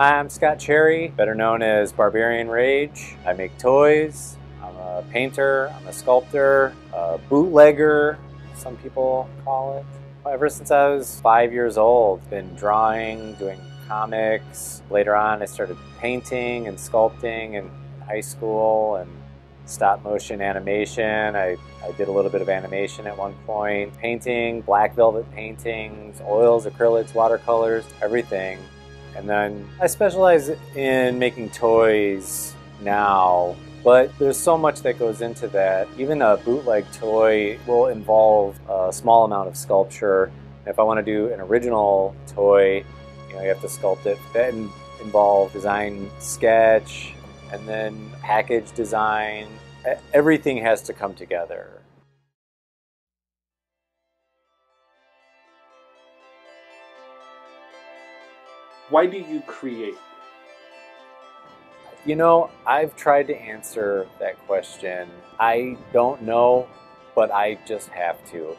Hi, I'm Scott Cherry, better known as Barbarian Rage. I make toys. I'm a painter, I'm a sculptor, a bootlegger, some people call it. Ever since I was 5 years old, been drawing, doing comics. Later on, I started painting and sculpting in high school and stop motion animation. I did a little bit of animation at one point. Painting, black velvet paintings, oils, acrylics, watercolors, everything. And then I specialize in making toys now, but there's so much that goes into that. Even a bootleg toy will involve a small amount of sculpture. If I want to do an original toy, you have to sculpt it. That involves design, sketch, and then package design. Everything has to come together. Why do you create? I've tried to answer that question. I don't know, but I just have to.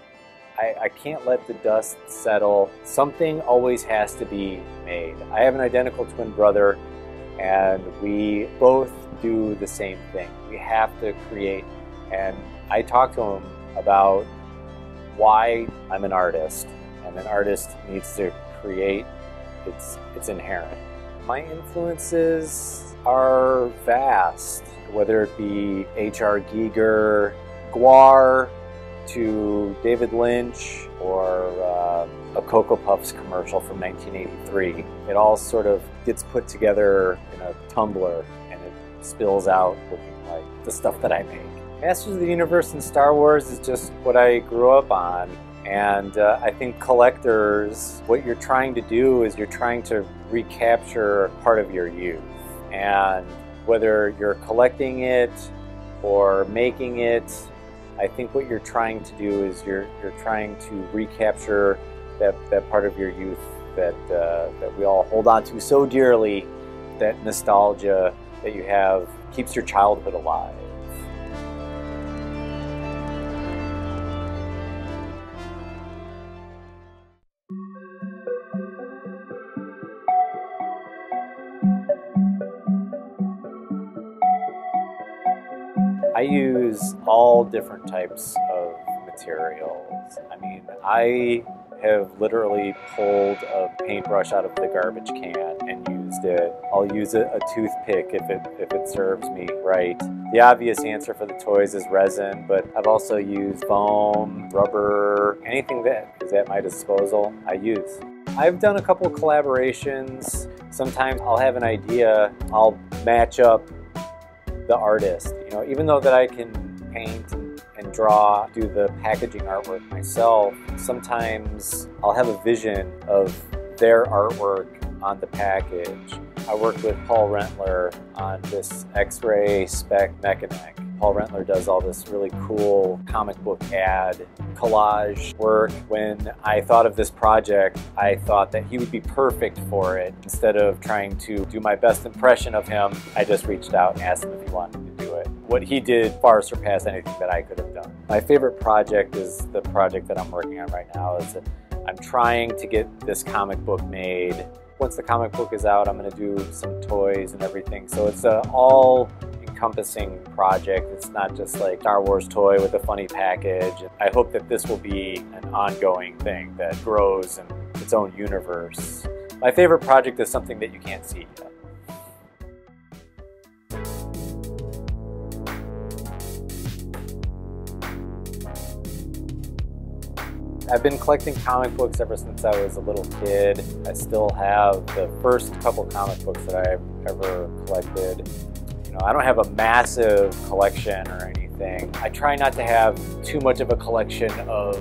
I can't let the dust settle. Something always has to be made. I have an identical twin brother, and we both do the same thing. We have to create. And I talk to him about why I'm an artist, and an artist needs to create. It's inherent. My influences are vast, whether it be H.R. Giger, Guar, to David Lynch, or a Cocoa Puffs commercial from 1983. It all sort of gets put together in a tumbler and it spills out looking like the stuff that I make. Masters of the Universe and Star Wars is just what I grew up on. And I think collectors, what you're trying to do is you're trying to recapture part of your youth. And whether you're collecting it or making it, I think what you're trying to do is you're trying to recapture that part of your youth that we all hold on to so dearly. That nostalgia that you have keeps your childhood alive. I use all different types of materials. I mean, I have literally pulled a paintbrush out of the garbage can and used it. I'll use a toothpick if it serves me right. The obvious answer for the toys is resin, but I've also used foam, rubber, anything that is at my disposal, I use. I've done a couple collaborations. Sometimes I'll have an idea, I'll match up the artist. Even though that I can paint and draw, do the packaging artwork myself, sometimes I'll have a vision of their artwork on the package. I worked with Paul Rentler on this X-ray spec mechaneck. Paul Rentler does all this really cool comic book ad collage work. When I thought of this project, I thought that he would be perfect for it. Instead of trying to do my best impression of him, I just reached out and asked him if he wanted to do it. What he did far surpassed anything that I could have done. My favorite project is the project that I'm working on right now. I'm trying to get this comic book made. Once the comic book is out, I'm going to do some toys and everything. So it's an all-encompassing project. It's not just like Star Wars toy with a funny package. I hope that this will be an ongoing thing that grows in its own universe. My favorite project is something that you can't see yet. I've been collecting comic books ever since I was a little kid. I still have the first couple comic books that I've ever collected. I don't have a massive collection or anything. I try not to have too much of a collection of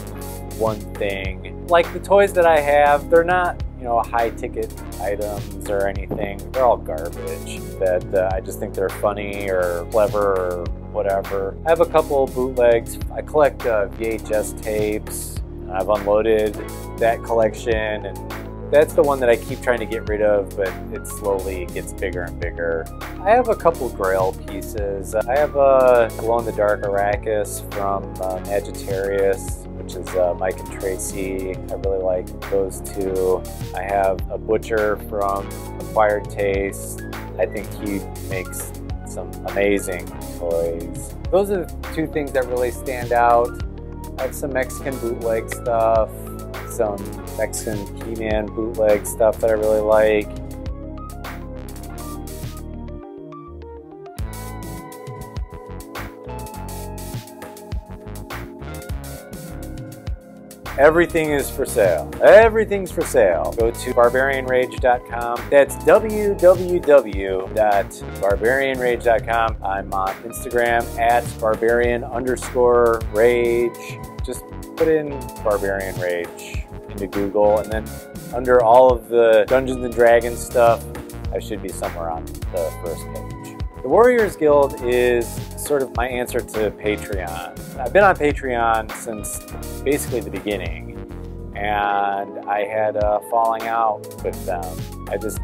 one thing. Like the toys that I have, they're not, high-ticket items or anything. They're all garbage that I just think they're funny or clever or whatever. I have a couple bootlegs. I collect VHS tapes. I've unloaded that collection, and that's the one that I keep trying to get rid of, but it slowly gets bigger and bigger. I have a couple Grail pieces. I have a glow-in-the-dark Arrakis from Sagittarius. which is Mike and Tracy. I really like those two. I have a Butcher from Acquired Taste. I think he makes some amazing toys. Those are the two things that really stand out. I have some Mexican bootleg stuff, some Mexican He-Man bootleg stuff that I really like. Everything is for sale. Everything's for sale. Go to barbarianrage.com. That's www.barbarianrage.com. I'm on Instagram at barbarian_rage. Just put in Barbarian Rage into Google, and then under all of the Dungeons and Dragons stuff, I should be somewhere on the first page. The Warriors Guild is sort of my answer to Patreon. I've been on Patreon since basically the beginning, and I had a falling out with them. I just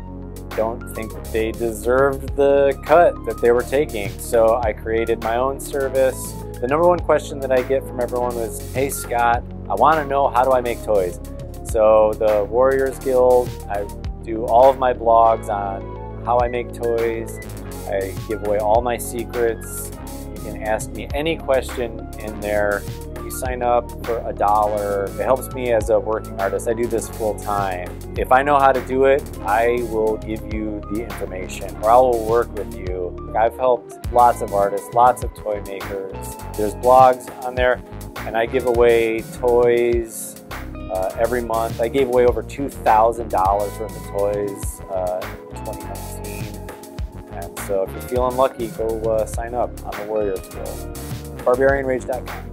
don't think that they deserved the cut that they were taking, so I created my own service. The number one question that I get from everyone was, "Hey Scott, I want to know, how do I make toys?" So the Warriors Guild, I do all of my blogs on how I make toys. I give away all my secrets. You can ask me any question in there. You sign up for $1. It helps me as a working artist. I do this full time. If I know how to do it, I will give you the information, or I will work with you. I've helped lots of artists, lots of toy makers. There's blogs on there, and I give away toys every month. I gave away over $2,000 worth of toys in 2019. And so if you're feeling lucky, go sign up on the Warriors Guild. BarbarianRage.com.